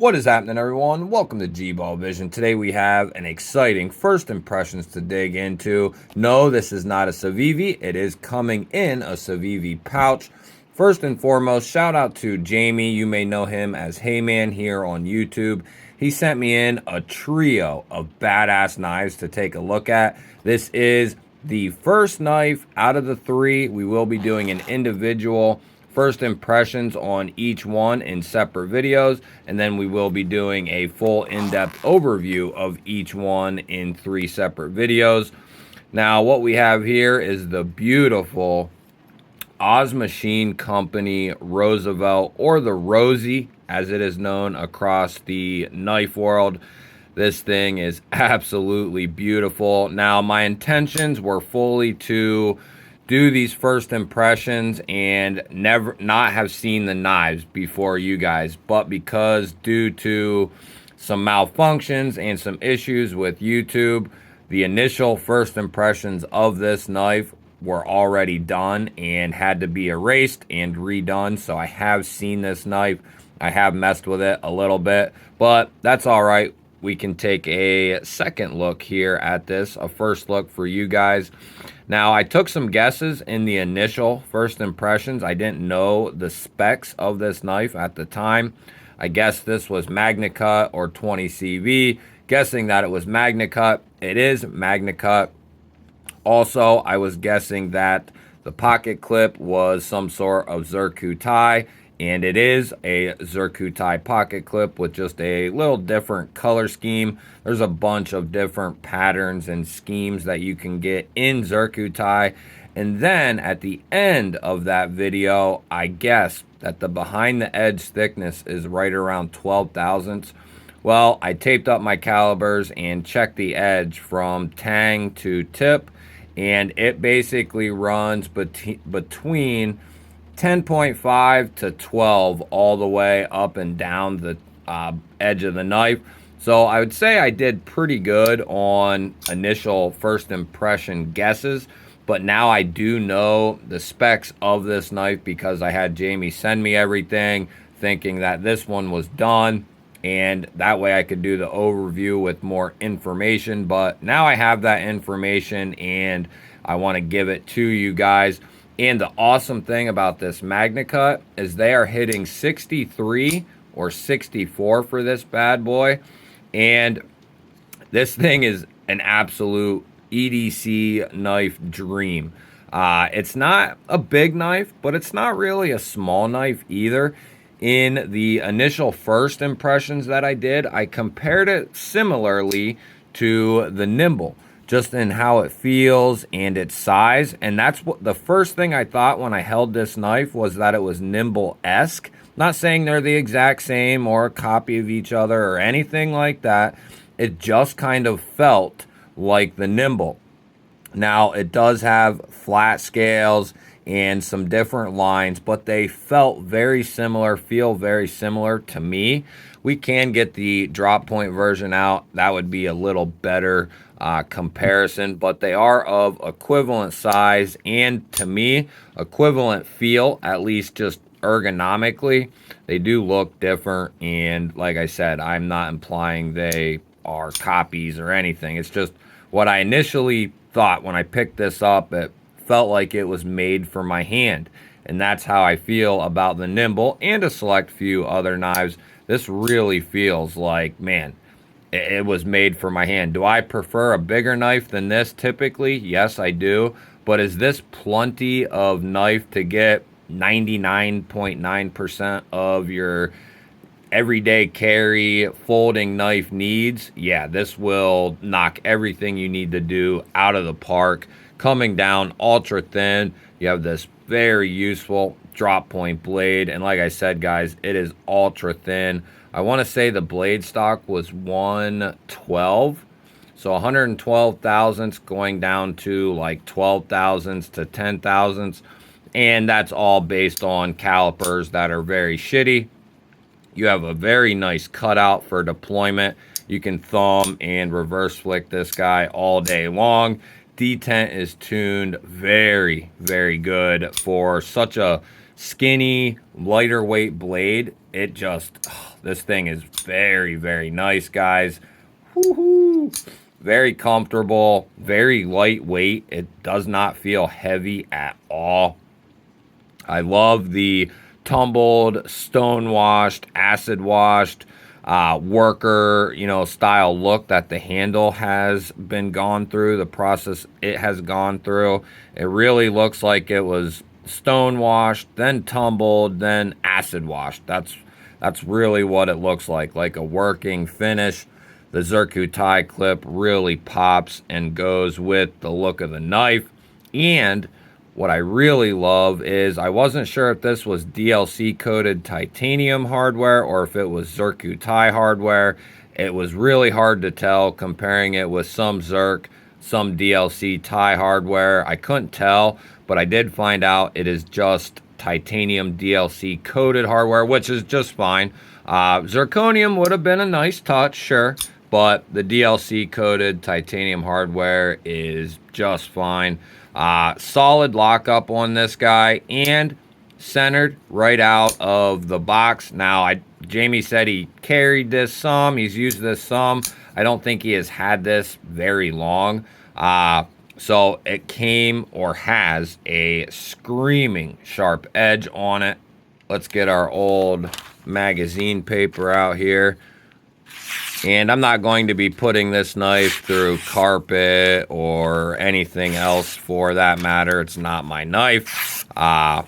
What is happening, everyone? Welcome to G-Ball Vision. Today we have an exciting first impressions to dig into. No, this is not a Civivi. It is coming in a Civivi pouch. First and foremost, shout out to Jamie. You may know him as Heyman here on YouTube. He sent me in a trio of badass knives to take a look at. This is the first knife out of the three. We will be doing an individual first impressions on each one in separate videos, and then we will be doing a full in-depth overview of each one in 3 separate videos. Now, what we have here is the beautiful Oz Machine Company Roosevelt, or the Rosie as it is known across the knife world. This thing is absolutely beautiful. Now, my intentions were fully to do these first impressions and never not have seen the knives before you guys, but because due to some malfunctions and some issues with YouTube, the initial first impressions of this knife were already done and had to be erased and redone. So I have seen this knife. I have messed with it a little bit, but that's all right. We can take a second look here at this, a first look for you guys. Now, I took some guesses in the initial first impressions. I didn't know the specs of this knife at the time. I guessed this was MagnaCut or 20CV, guessing that it was MagnaCut. It is MagnaCut. Also, I was guessing that the pocket clip was some sort of Zircuti, and it is a Zircuti pocket clip with just a little different color scheme. There's a bunch of different patterns and schemes that you can get in Zircuti. And then at the end of that video, I guess that the behind the edge thickness is right around 12 thousandths. Well, I taped up my calibers and checked the edge from tang to tip, and it basically runs between 10.5 to 12 all the way up and down the edge of the knife. So I would say I did pretty good on initial first impression guesses, but now I do know the specs of this knife because I had Jamie send me everything, thinking that this one was done, and that way I could do the overview with more information. But now I have that information and I want to give it to you guys. And the awesome thing about this MagnaCut is they are hitting 63 or 64 for this bad boy. And this thing is an absolute EDC knife dream. It's not a big knife, but it's not really a small knife either. In the initial first impressions that I did, I compared it similarly to the Nimble, just in how it feels and its size. And that's what the first thing I thought when I held this knife was, that it was Nimble-esque. Not saying they're the exact same or a copy of each other or anything like that. It just kind of felt like the Nimble. Now, it does have flat scales and some different lines, but they felt very similar, feel very similar to me. We can get the drop point version out. That would be a little better comparison, but they are of equivalent size and, to me, equivalent feel, at least just ergonomically. They do look different, and like I said, I'm not implying they are copies or anything. It's just what I initially thought when I picked this up. It felt like it was made for my hand, and that's how I feel about the Nimble and a select few other knives. This really feels like, man, it was made for my hand. Do I prefer a bigger knife than this typically? Yes, I do. But is this plenty of knife to get 99.9% of your everyday carry folding knife needs? Yeah, this will knock everything you need to do out of the park. Coming down ultra thin, you have this very useful drop point blade, and like I said, guys, it is ultra thin. I want to say the blade stock was 112, so 112 thousandths going down to like 12 thousandths to 10 thousandths, and that's all based on calipers that are very shitty. You have a very nice cutout for deployment. You can thumb and reverse flick this guy all day long. Detent is tuned very, very good for such a skinny, lighter weight blade. It just, this thing is very, very nice, guys. Woohoo! Very comfortable, very lightweight. It does not feel heavy at all. I love the tumbled, stone washed, acid washed, worker, style look that the handle has been gone through, the process it has gone through. It really looks like it was stone washed, then tumbled, then acid washed. That's really what it looks like a working finish. The Zirku tie clip really pops and goes with the look of the knife. And what I really love is, I wasn't sure if this was DLC coated titanium hardware or if it was Zirku tie hardware. It was really hard to tell comparing it with some Zirk, some DLC tie hardware. I couldn't tell, but I did find out it is just titanium DLC coated hardware, which is just fine. Zirconium would have been a nice touch, sure, but the DLC coated titanium hardware is just fine. Solid lockup on this guy and centered right out of the box. Now, Jamie said he carried this some. He's used this some. I don't think he has had this very long. So it came, or has, a screaming sharp edge on it. Let's get our old magazine paper out here. And I'm not going to be putting this knife through carpet or anything else for that matter. It's not my knife. I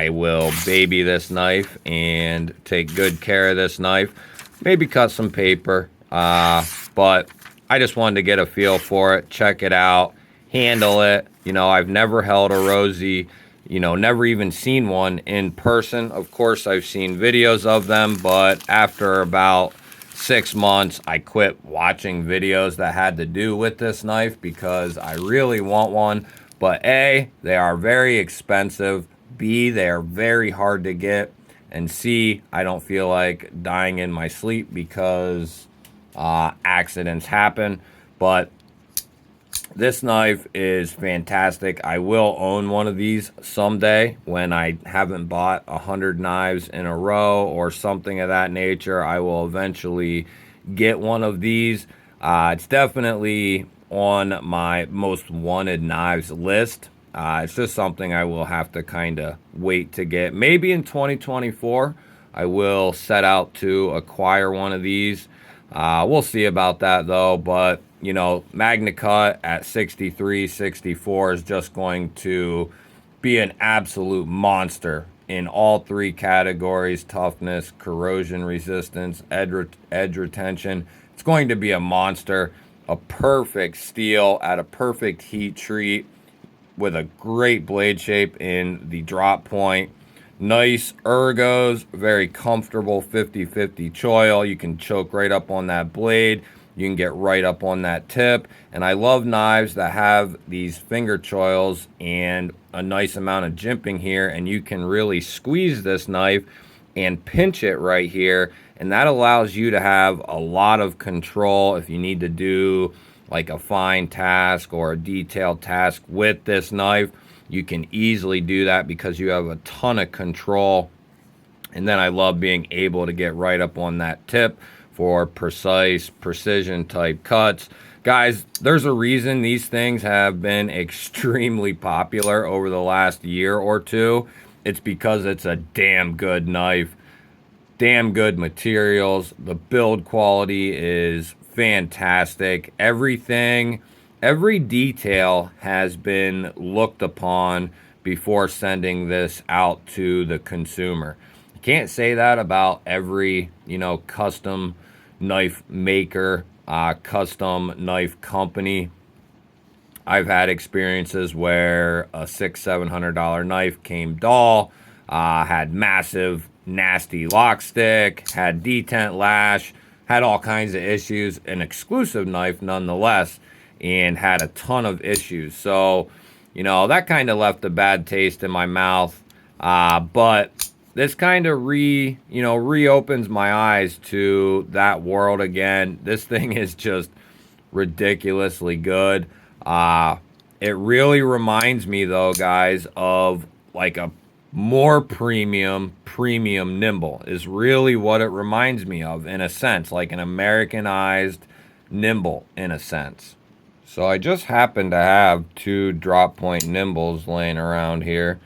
will baby this knife and take good care of this knife. Maybe cut some paper. But I just wanted to get a feel for it, check it out, handle it. I've never held a Rosie, never even seen one in person. Of course, I've seen videos of them, but after about 6 months, I quit watching videos that had to do with this knife because I really want one. But A, they are very expensive. B, they are very hard to get. And C, I don't feel like dying in my sleep because accidents happen. But this knife is fantastic. I will own one of these someday when I haven't bought 100 knives in a row or something of that nature. I will eventually get one of these. It's definitely on my most wanted knives list. It's just something I will have to kind of wait to get. Maybe in 2024, I will set out to acquire one of these. We'll see about that though, but Magna Cut at 63, 64 is just going to be an absolute monster in all three categories: toughness, corrosion resistance, edge retention. It's going to be a monster, a perfect steel at a perfect heat treat with a great blade shape in the drop point. Nice ergos, very comfortable 50-50 choil. You can choke right up on that blade. You can get right up on that tip. And I love knives that have these finger choils and a nice amount of jimping here. And you can really squeeze this knife and pinch it right here. And that allows you to have a lot of control if you need to do like a fine task or a detailed task with this knife. You can easily do that because you have a ton of control. And then I love being able to get right up on that tip for precise, precision type cuts. Guys, there's a reason these things have been extremely popular over the last year or two. It's because it's a damn good knife, damn good materials. The build quality is fantastic. Everything, every detail has been looked upon before sending this out to the consumer. Can't say that about every, custom knife maker, custom knife company. I've had experiences where a $600-700 knife came dull, had massive, nasty lock stick, had detent lash, had all kinds of issues. An exclusive knife nonetheless, and had a ton of issues. So, that kind of left a bad taste in my mouth. But this kind of reopens my eyes to that world again. This thing is just ridiculously good. It really reminds me though, guys, of like a more premium nimble is really what it reminds me of, in a sense, like an Americanized nimble in a sense. So I just happen to have 2 drop point nimbles laying around here,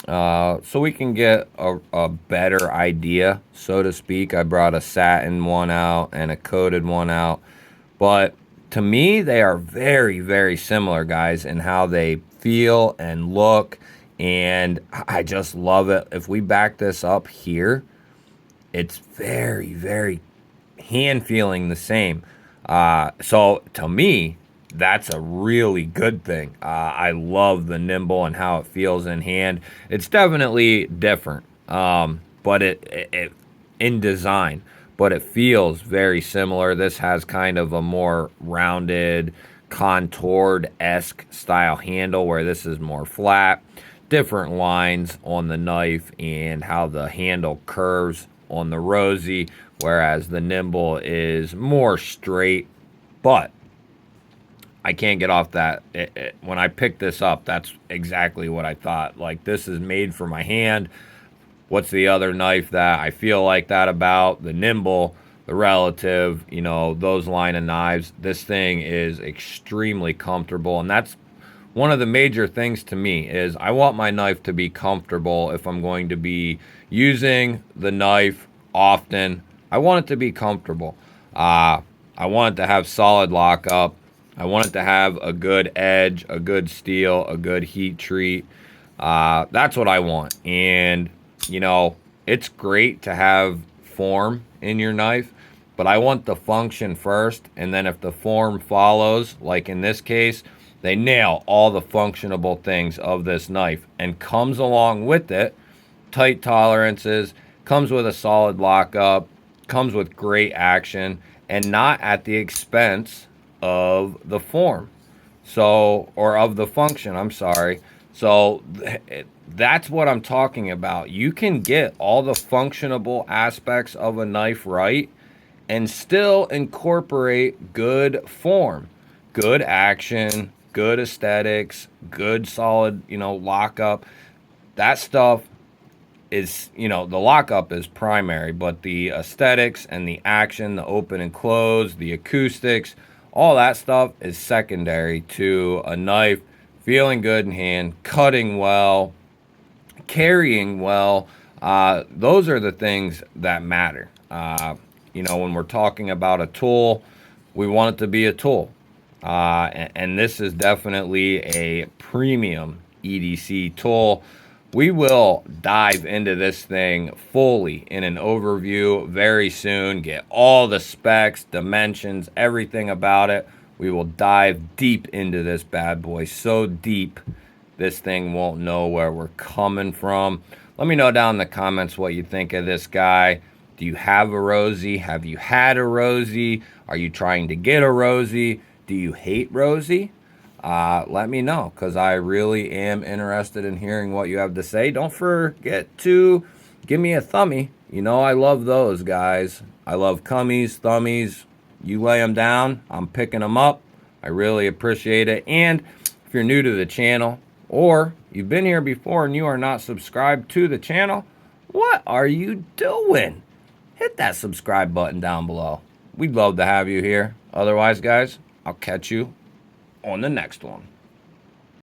so we can get a better idea, so to speak. I brought a satin one out and a coated one out, but to me they are very, very similar, guys, in how they feel and look, and I just love it. If we back this up here, it's very, very hand feeling the same. So to me, that's a really good thing. I love the nimble and how it feels in hand. It's definitely different, but it in design, but it feels very similar. This has kind of a more rounded, contoured-esque style handle, where this is more flat. Different lines on the knife and how the handle curves on the Rosie, whereas the nimble is more straight. But I can't get off that. When I picked this up, that's exactly what I thought. Like, this is made for my hand. What's the other knife that I feel like that about? The nimble, the relative, you know, those line of knives. This thing is extremely comfortable, and that's one of the major things to me, is I want my knife to be comfortable. If I'm going to be using the knife often, I want it to be comfortable. I want it to have solid lockup. I want it to have a good edge, a good steel, a good heat treat. That's what I want. And, you know, it's great to have form in your knife, but I want the function first. And then if the form follows, like in this case, they nail all the functionable things of this knife, and comes along with it, tight tolerances, comes with a solid lockup, comes with great action, and not at the expense of the form. So, or of the function, I'm sorry. So that's what I'm talking about. You can get all the functionable aspects of a knife right and still incorporate good form, good action, good aesthetics, good solid, you know, lockup. That stuff is, you know, the lockup is primary, but the aesthetics and the action, the open and close, the acoustics, all that stuff is secondary to a knife feeling good in hand, cutting well, carrying well. Those are the things that matter. You know, when we're talking about a tool, we want it to be a tool. And this is definitely a premium EDC tool. We will dive into this thing fully in an overview very soon, get all the specs, dimensions, everything about it. We will dive deep into this bad boy, so deep this thing won't know where we're coming from. Let me know down in the comments what you think of this guy. Do you have a Rosie? Have you had a Rosie? Are you trying to get a Rosie? Do you hate Rosie? Let me know, because I really am interested in hearing what you have to say. Don't forget to give me a thumbie. You know, I love those, guys. I love cummies, thummies. You lay them down, I'm picking them up. I really appreciate it. And if you're new to the channel, or you've been here before and you are not subscribed to the channel, what are you doing? Hit that subscribe button down below. We'd love to have you here. Otherwise, guys, I'll catch you on the next one.